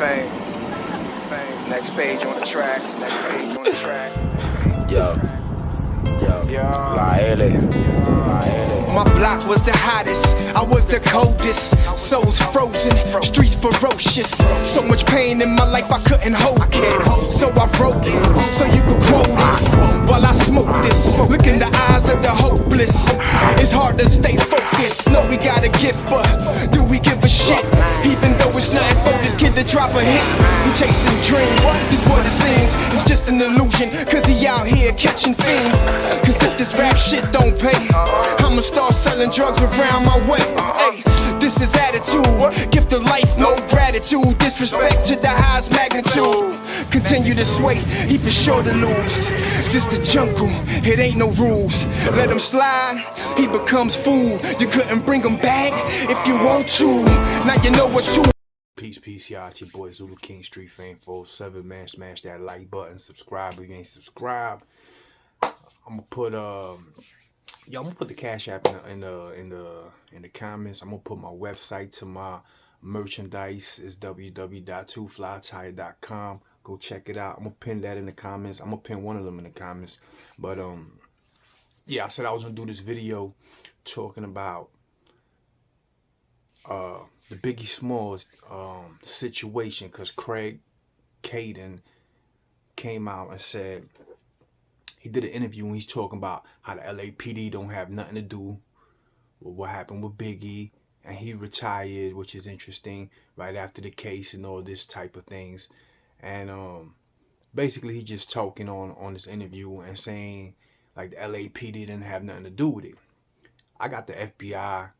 Fame. Next page on the track. Yo. La L. My block was the hottest, I was the coldest. Souls frozen, streets ferocious. So much pain in my life I couldn't hold it. So I wrote it, so you could quote it. While I smoke this, look in the eyes of the hopeless. It's hard to stay focused. No, we got a gift, but do we give a shit? Even though it's nothing for this kid to drop a hit. He chasing dreams, this what it seems. It's just an illusion, cause he out here catching fiends. Cause if this rap shit don't pay, I'ma start selling drugs around my way. Hey, this is attitude, gift of life, no gratitude. Disrespect to the highest magnitude. Continue to sway, he for sure to lose. This the jungle, it ain't no rules. Let him slide, he becomes food. You couldn't bring him back if you want to. Now you know what to. Peace, y'all. It's your boy Zulu King Street Fame 47, man. Smash that like button, subscribe if you ain't subscribed. I'm gonna put I'm gonna put the Cash App in the comments. I'm gonna put my website to my merchandise. It's www.twoflytire.com. Go check it out. I'm gonna pin that in the comments. I'm gonna pin one of them in the comments. But yeah, I said I was gonna do this video talking about the Biggie Smalls situation, because Kading came out and said, he did an interview and he's talking about how the LAPD don't have nothing to do with what happened with Biggie, and he retired, which is interesting, right after the case and all this type of things. And basically he just talking on this interview and saying like the LAPD didn't have nothing to do with it. I got the FBI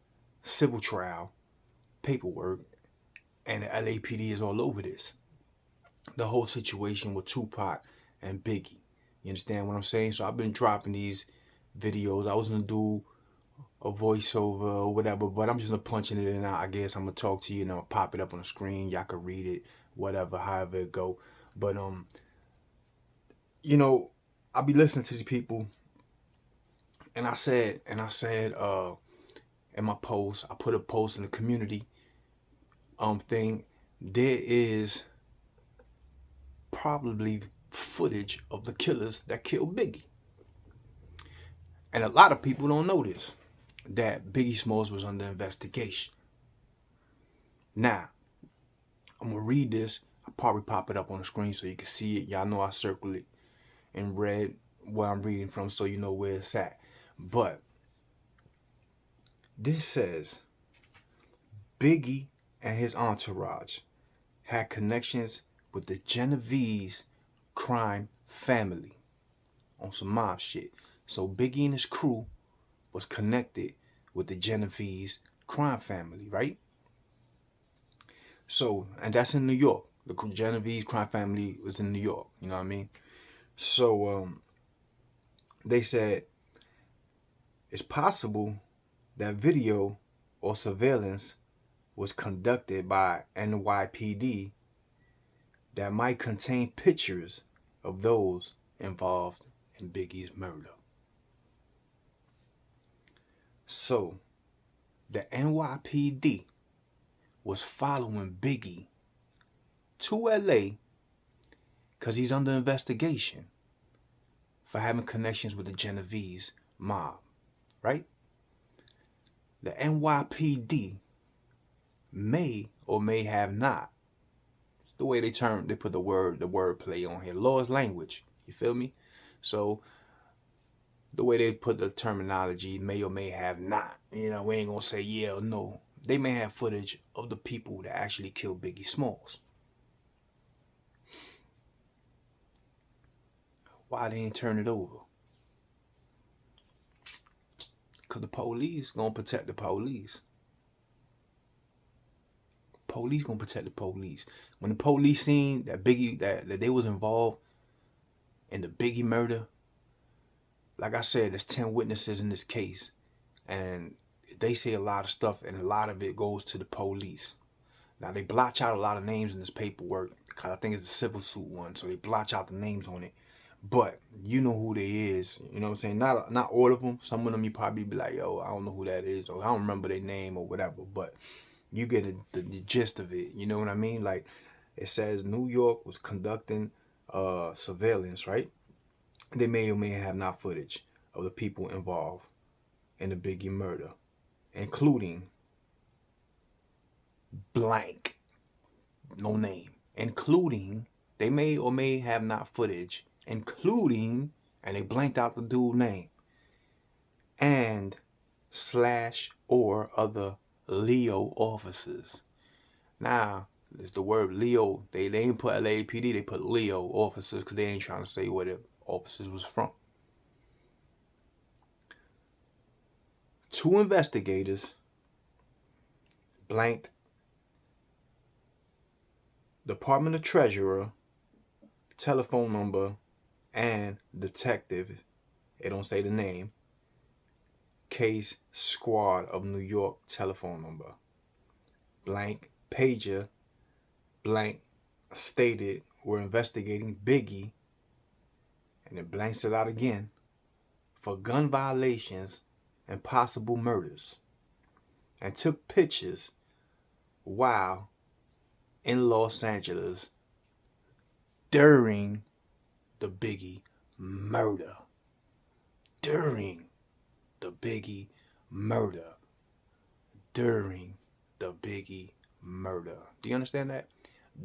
civil trial paperwork, and the LAPD is all over this. The whole situation with Tupac and Biggie. You understand what I'm saying? So I've been dropping these videos. I was gonna do a voiceover or whatever, but I'm just gonna punch it in and out. I guess I'm gonna talk to you and I'll pop it up on the screen. Y'all can read it, whatever, however it go. But you know, I'll be listening to these people, and I said in my post, I put a post in the community thing. There is probably footage of the killers that killed Biggie, and a lot of people don't know this, that Biggie Smalls was under investigation. Now I'm gonna read this. I'll probably pop it up on the screen so you can see it. Y'all know I circle it in red where I'm reading from, so you know where it's at. But this says Biggie and his entourage had connections with the Genovese crime family on some mob shit. So Biggie and his crew was connected with the Genovese crime family, right? So, and that's in New York. The Genovese crime family was in New York, you know what I mean? So they said it's possible that video or surveillance was conducted by NYPD that might contain pictures of those involved in Biggie's murder. So the NYPD was following Biggie to LA because he's under investigation for having connections with the Genovese mob, right? The NYPD may or may have not. It's the way they put the word play on here. Lord's language, you feel me? So the way they put the terminology, may or may have not. You know, we ain't gonna say yeah or no. They may have footage of the people that actually killed Biggie Smalls. Why they ain't turn it over? Because the police gonna protect the police. Police gonna protect the police. When the police seen that Biggie, that they was involved in the Biggie murder, like I said, there's 10 witnesses in this case, and they say a lot of stuff, and a lot of it goes to the police. Now they blotch out a lot of names in this paperwork, because I think it's a civil suit one, so they blotch out the names on it. But you know who they is, you know what I'm saying? Not all of them. Some of them you probably be like, yo, I don't know who that is, or I don't remember their name or whatever. But you get the gist of it. You know what I mean? Like, It says New York was conducting surveillance, right? They may or may have not footage of the people involved in the Biggie murder, including blank, no name, including, they may or may have not footage, including, and they blanked out the dude's name, and slash or other Leo officers. Now, it's the word Leo. They ain't put LAPD, they put Leo officers because they ain't trying to say where the officers was from. 2 investigators blanked Department of Treasurer, telephone number, and detective, they don't say the name, case squad of New York telephone number. Blank pager, blank stated we're investigating Biggie, and it blanks it out again, for gun violations and possible murders, and took pictures while in Los Angeles during the Biggie murder. During the Biggie murder. During the Biggie murder. Do you understand that?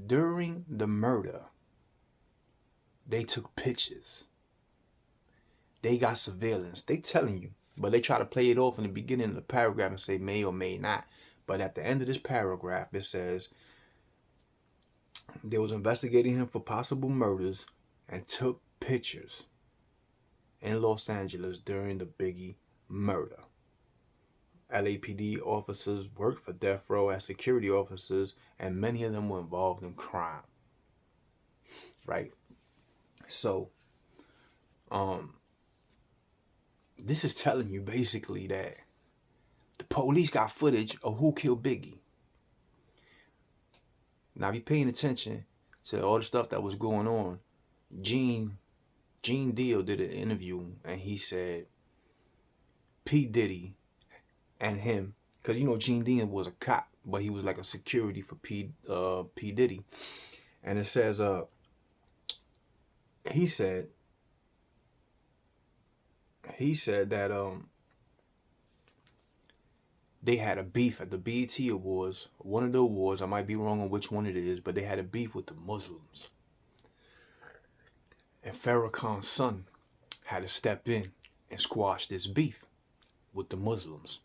During the murder, they took pictures. They got surveillance. They telling you, but they try to play it off in the beginning of the paragraph and say may or may not. But at the end of this paragraph, it says they was investigating him for possible murders and took pictures in Los Angeles during the Biggie murder. LAPD officers worked for death row as security officers, and many of them were involved in crime. Right? So, this is telling you basically that the police got footage of who killed Biggie. Now, if you're paying attention to all the stuff that was going on, Gene Deal did an interview, and he said P. Diddy and him, because you know Gene Deal was a cop, but he was like a security for P. Diddy, and it says he said that they had a beef at the BET Awards, one of the awards. I might be wrong on which one it is, but they had a beef with the Muslims. And Farrakhan's son had to step in and squash this beef with the Muslims.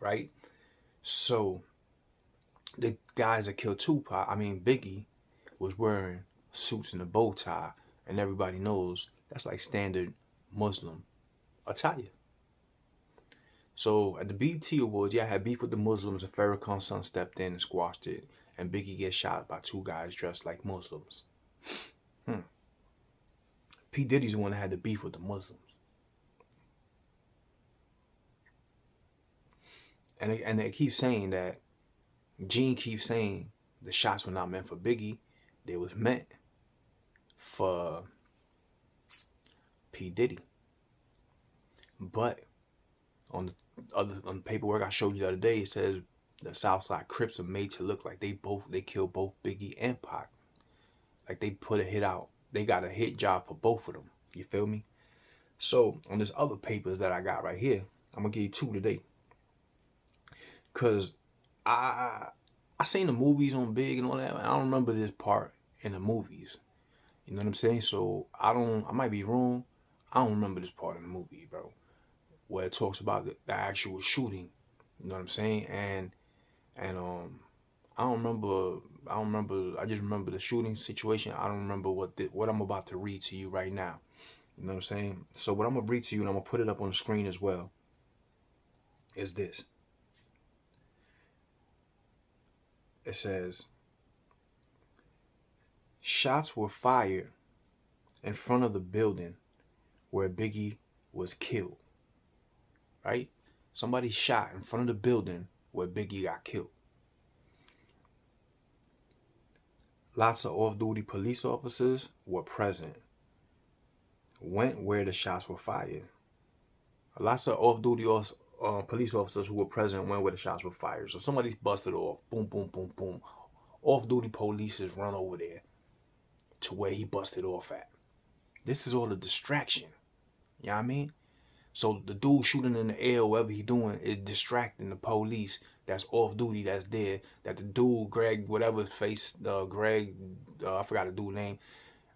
Right? So, the guys that killed Biggie, was wearing suits and a bow tie, and everybody knows that's like standard Muslim attire. So at the BET Awards, I had beef with the Muslims, and Farrakhan's son stepped in and squashed it, and Biggie gets shot by 2 guys dressed like Muslims. P. Diddy's the one that had the beef with the Muslims. And they keep saying that, Gene keeps saying the shots were not meant for Biggie, they was meant for P. Diddy. But on the paperwork I showed you the other day, it says the Southside Crips are made to look like they killed both Biggie and Pac. Like they put a hit out. They got a hit job for both of them. You feel me? So on this other papers that I got right here, I'm gonna give you 2 today. Cause I seen the movies on Big and all that, and I don't remember this part in the movies. You know what I'm saying? So I might be wrong. I don't remember this part in the movie, bro, where it talks about the actual shooting. You know what I'm saying? And I don't remember. I just remember the shooting situation. I don't remember what I'm about to read to you right now. You know what I'm saying? So what I'm gonna read to you, and I'm gonna put it up on the screen as well, is this. It says, shots were fired in front of the building where Biggie was killed. Right? Somebody shot in front of the building where Biggie got killed. Lots of off-duty police officers were present. Went where the shots were fired. Lots of off-duty police officers who were present went where the shots were fired. So somebody's busted off. Boom, boom, boom, boom. off-duty police is run over there to where he busted off at. This is all a distraction. You know what I mean? So the dude shooting in the air, whatever he doing, is distracting the police that's off duty, that's there. That the dude, Greg, whatever his face, Greg, I forgot the dude's name.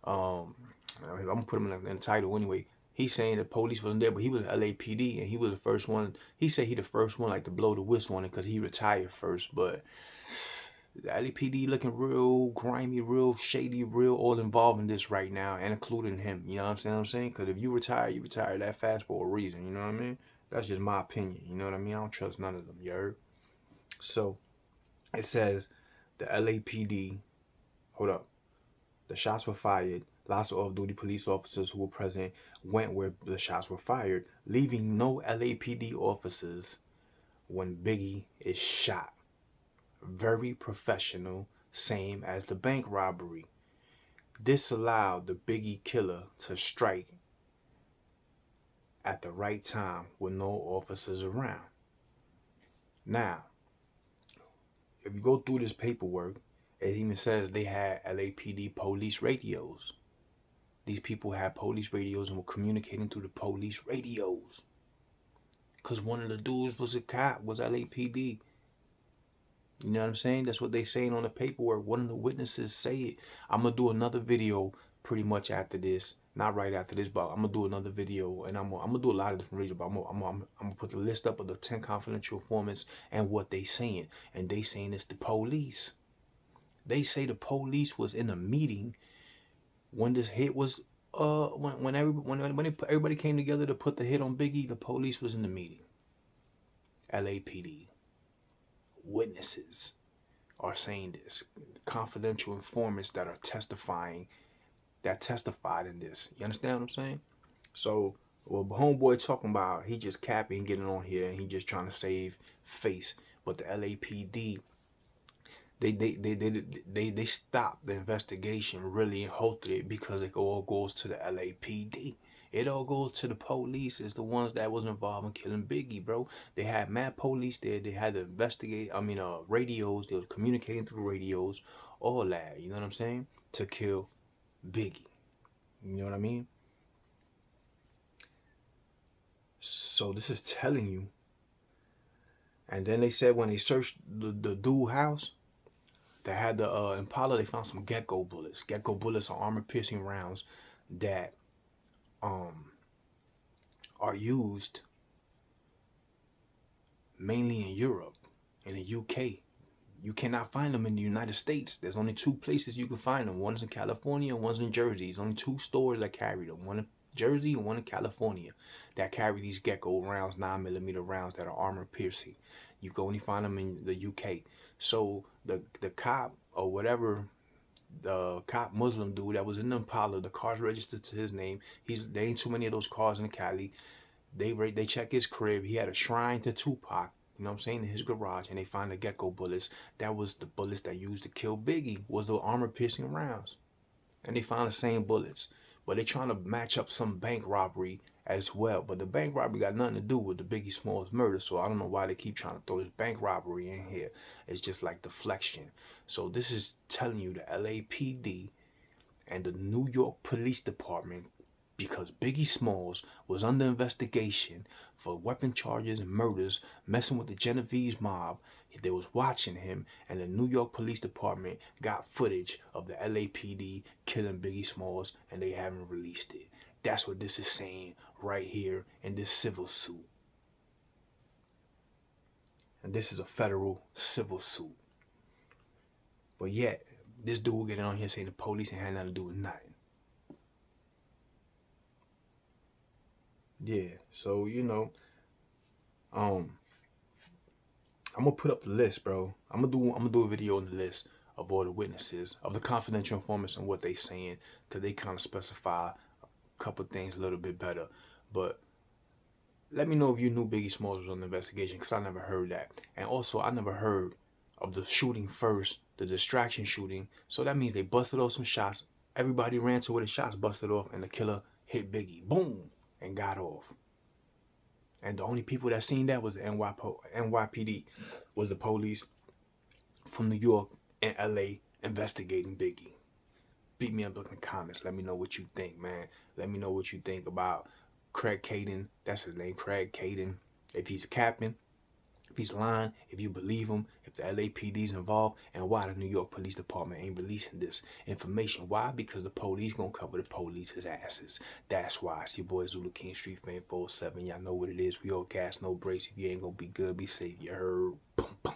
I'm gonna put him in the title anyway. He's saying the police wasn't there, but he was LAPD, and he was the first one. He said he the first one like to blow the whistle on it because he retired first. But the LAPD looking real grimy, real shady, real all involved in this right now, and including him. You know what I'm saying? Because if you retire that fast for a reason. You know what I mean? That's just my opinion. You know what I mean? I don't trust none of them. You heard? So it says the LAPD. Hold up. The shots were fired. Lots of off-duty police officers who were present went where the shots were fired, leaving no LAPD officers when Biggie is shot. Very professional, same as the bank robbery. This allowed the Biggie killer to strike at the right time with no officers around. Now, if you go through this paperwork, it even says they had LAPD police radios. These people had police radios and were communicating through the police radios. Because one of the dudes was a cop, was LAPD. You know what I'm saying? That's what they saying on the paperwork. One of the witnesses say it. I'm going to do another video pretty much after this. Not right after this, but I'm going to do another video. And I'm going to do a lot of different videos. But I'm going to put the list up of the 10 confidential informants and what they saying. And they saying it's the police. They say the police was in a meeting when this hit was, when everybody came together to put the hit on Biggie, the police was in the meeting. LAPD. Witnesses are saying this. Confidential informants that are testifying, that testified in this. You understand what I'm saying? So, well, homeboy talking about he just capping, getting on here, and he just trying to save face. But the LAPD, they stopped the investigation really and halted it because it all goes to the LAPD. It all goes to the police. It's the ones that was involved in killing Biggie, bro. They had mad police there. They had to investigate. Radios. They were communicating through radios. All that. You know what I'm saying? To kill Biggie. You know what I mean? So this is telling you. And then they said when they searched the dude house, they had the Impala, they found some gecko bullets. Gecko bullets are armor-piercing rounds that are used mainly in Europe and the UK. You cannot find them in the United States. There's only 2 places you can find them. One's in California and one's in Jersey. There's only 2 stores that carry them. One in Jersey and one in California that carry these gecko rounds, 9mm rounds that are armor-piercing. You can only find them in the UK. So the cop or whatever, the cop Muslim dude that was in the Impala, the car's registered to his name. There ain't too many of those cars in Cali. They check his crib. He had a shrine to Tupac, you know what I'm saying, in his garage, and they find the gecko bullets. That was the bullets that used to kill Biggie, was the armor-piercing rounds. And they found the same bullets. But they trying to match up some bank robbery as well. But the bank robbery got nothing to do with the Biggie Smalls murder. So I don't know why they keep trying to throw this bank robbery in here. It's just like deflection. So this is telling you the LAPD and the New York Police Department, because Biggie Smalls was under investigation for weapon charges and murders, messing with the Genovese mob. They was watching him, and the New York Police Department got footage of the LAPD killing Biggie Smalls, and they haven't released it. That's what this is saying right here in this civil suit. And this is a federal civil suit. But yet, this dude getting on here saying the police ain't had nothing to do with nothing. Yeah, so you know, I'm gonna put up the list, bro. I'm gonna do a video on the list of all the witnesses, of the confidential informants and what they saying, cause they kind of specify a couple things a little bit better. But let me know if you knew Biggie Smalls was on the investigation, cause I never heard that. And also, I never heard of the shooting first, the distraction shooting. So that means they busted off some shots. Everybody ran to where the shots busted off, and the killer hit Biggie. Boom. And got off. And the only people that seen that was the NYPD, was the police from New York in LA investigating Biggie. Beat me up in the comments. Let me know what you think, man. Let me know what you think about Craig Kading. That's his name, Craig Kading. If he's a captain, if he's lying, if you believe him, if the LAPD's involved, and why the New York Police Department ain't releasing this information. Why? Because the police gonna cover the police's asses. That's why. It's your boy Zulu King, Street Fame 47. Y'all know what it is. We all gas, no brakes. If you ain't gonna be good, be safe. You heard? Boom, boom.